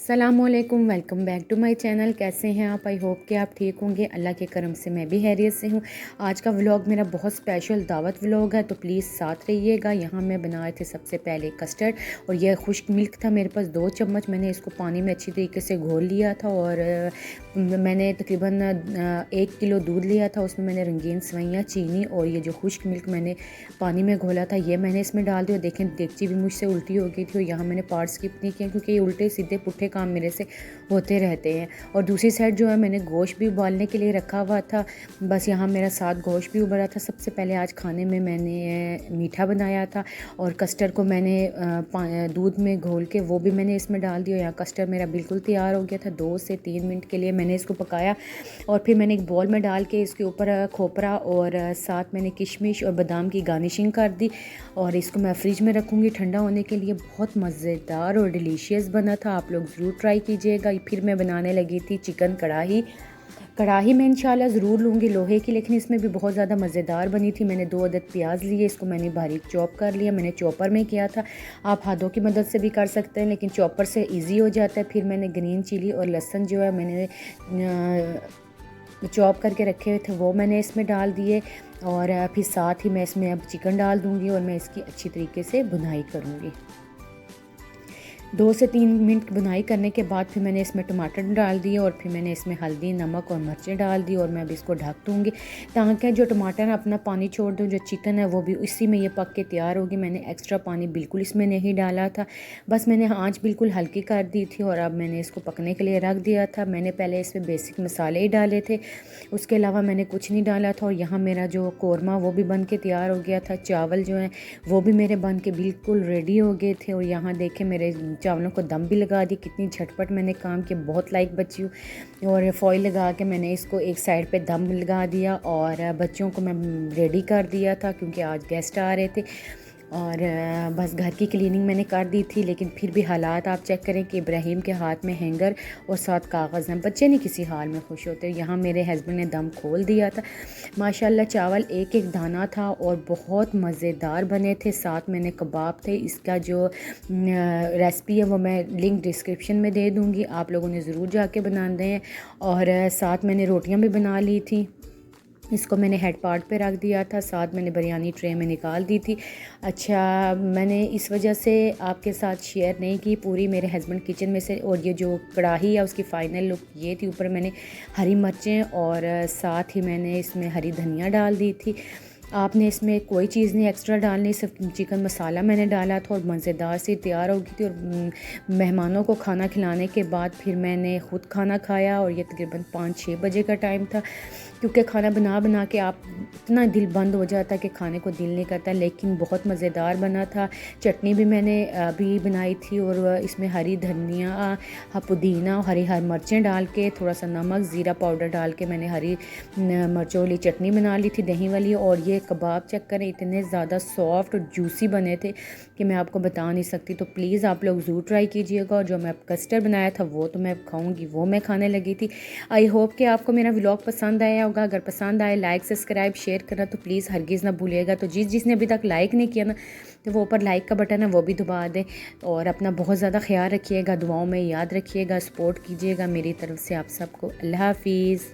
अस्सलामुअलैकुम, welcome back to my channel. कैसे हैं आप? आई होप कि आप ठीक होंगे। अल्लाह के करम से मैं भी खैरियत से हूँ। आज का व्लॉग मेरा बहुत स्पेशल दावत व्लॉग है, तो प्लीज़ साथ रहिएगा। यहाँ मैं बनाए थे सबसे पहले कस्टर्ड, और यह खुश्क मिल्क था मेरे पास 2 चम्मच। मैंने इसको पानी में अच्छी तरीके से घोल लिया था, और मैंने तकरीबन 1 किलो दूध लिया था। उसमें मैंने रंगीन सवैयाँ, चीनी और ये जो खुश्क मिल्क मैंने पानी में घोला था ये मैंने इसमें डाल दिया। देखें, देगची भी मुझसे उल्टी हो गई थी, और यहाँ मैंने पार्ट स्किप नहीं किया क्योंकि ये उल्टे सीधे पुट्ठे काम मेरे से होते रहते हैं। और दूसरी साइड जो है मैंने गोश्त भी उबालने के लिए रखा हुआ था। बस यहाँ मेरा साथ गोश्त भी उबला था। सबसे पहले आज खाने में मैंने मीठा बनाया था, और कस्टर्ड को मैंने दूध में घोल के वो भी मैंने इसमें डाल दिया। यहाँ कस्टर्ड मेरा बिल्कुल तैयार हो गया था। 2 से 3 मिनट के लिए मैंने इसको पकाया, और फिर मैंने एक बॉल में डाल के इसके ऊपर खोपरा और साथ मैंने किशमिश और बादाम की गार्निशिंग कर दी, और इसको मैं फ्रिज में रखूँगी ठंडा होने के लिए। बहुत मज़ेदार और डिलीशियस बना था, आप लोग ज़रूर ट्राई कीजिएगा। फिर मैं बनाने लगी थी चिकन कढ़ाई। कढ़ाई में इंशाल्लाह ज़रूर लूँगी लोहे की, लेकिन इसमें भी बहुत ज़्यादा मज़ेदार बनी थी। मैंने 2 अदद प्याज लिए, इसको मैंने बारीक चॉप कर लिया। मैंने चॉपर में किया था, आप हाथों की मदद से भी कर सकते हैं, लेकिन चॉपर से इजी हो जाता है। फिर मैंने ग्रीन चिली और लहसुन जो है मैंने चॉप करके रखे हुए थे वो मैंने इसमें डाल दिए, और फिर साथ ही मैं इसमें अब चिकन डाल दूँगी, और मैं इसकी अच्छी तरीके से भुनाई करूँगी। 2 से 3 मिनट बुनाई करने के बाद फिर मैंने इसमें टमाटर डाल दिए, और फिर मैंने इसमें हल्दी, नमक और मिर्चें डाल दी, और मैं अब इसको ढक दूँगी ताकि जो टमाटर है अपना पानी छोड़ दूँ। जो चिकन है वो भी इसी में ये पक के तैयार होगी। मैंने एक्स्ट्रा पानी बिल्कुल इसमें नहीं डाला था, बस मैंने आँच बिल्कुल हल्की कर दी थी, और अब मैंने इसको पकने के लिए रख दिया था। मैंने पहले इसमें बेसिक मसाले ही डाले थे, उसके अलावा मैंने कुछ नहीं डाला था। और यहाँ मेरा जो कौरमा वो भी बन के तैयार हो गया था। चावल जो हैं वो भी मेरे बन के बिल्कुल रेडी हो गए थे, और यहाँ देखें मेरे चावलों को दम भी लगा दी। कितनी झटपट मैंने काम किया, बहुत लाइक बच्ची हूँ। और फॉइल लगा के मैंने इसको एक साइड पे दम लगा दिया, और बच्चों को मैं रेडी कर दिया था क्योंकि आज गेस्ट आ रहे थे। और बस घर की क्लीनिंग मैंने कर दी थी, लेकिन फिर भी हालात आप चेक करें कि इब्राहिम के हाथ में हैंगर और साथ कागज़ हैं। बच्चे नहीं किसी हाल में खुश होते। यहाँ मेरे हस्बैंड ने दम खोल दिया था। माशाल्लाह चावल एक एक दाना था और बहुत मज़ेदार बने थे। साथ मैंने कबाब थे। इसका जो रेसिपी है वो मैं लिंक डिस्क्रिप्शन में दे दूँगी, आप लोगों ने ज़रूर जाके बनाने हैं। और साथ मैंने रोटियाँ भी बना ली थी। इसको मैंने हेड पार्ट पे रख दिया था, साथ मैंने बिरयानी ट्रे में निकाल दी थी। अच्छा, मैंने इस वजह से आपके साथ शेयर नहीं की पूरी मेरे हस्बैंड किचन में से। और ये जो कढ़ाई है उसकी फ़ाइनल लुक ये थी। ऊपर मैंने हरी मिर्चें और साथ ही मैंने इसमें हरी धनिया डाल दी थी। आपने इसमें कोई चीज़ नहीं एक्स्ट्रा डालनी, सिर्फ चिकन मसाला मैंने डाला था, और मज़ेदार सी तैयार हो गई थी। और मेहमानों को खाना खिलाने के बाद फिर मैंने ख़ुद खाना खाया, और ये तकरीबन 5-6 बजे का टाइम था, क्योंकि खाना बना बना के आप इतना दिल बंद हो जाता है कि खाने को दिल नहीं करता। लेकिन बहुत मज़ेदार बना था। चटनी भी मैंने अभी बनाई थी, और इसमें हरी धनिया, पुदीना और हरी मिर्चें डाल के, थोड़ा सा नमक, ज़ीरा पाउडर डाल के मैंने हरी मिर्चों वाली चटनी बना ली थी, दही वाली। और ये कबाब चेक करें, इतने ज़्यादा सॉफ्ट और जूसी बने थे कि मैं आपको बता नहीं सकती। तो प्लीज़ आप लोग ज़रूर ट्राई कीजिएगा। और जो मैं कस्टर्ड बनाया था वो तो मैं खाऊंगी, वो मैं खाने लगी थी। आई होप कि आपको मेरा व्लॉग पसंद आया होगा। अगर पसंद आए लाइक, सब्सक्राइब, शेयर करना तो प्लीज़ हरगिज़ ना भूलिएगा। तो जिसने अभी तक लाइक नहीं किया ना, तो वो ऊपर लाइक का बटन है वो भी दबा दें। और अपना बहुत ज़्यादा ख्याल रखिएगा, दुआओं में याद रखिएगा, सपोर्ट कीजिएगा। मेरी तरफ से आप सबको अल्लाह हाफिज़।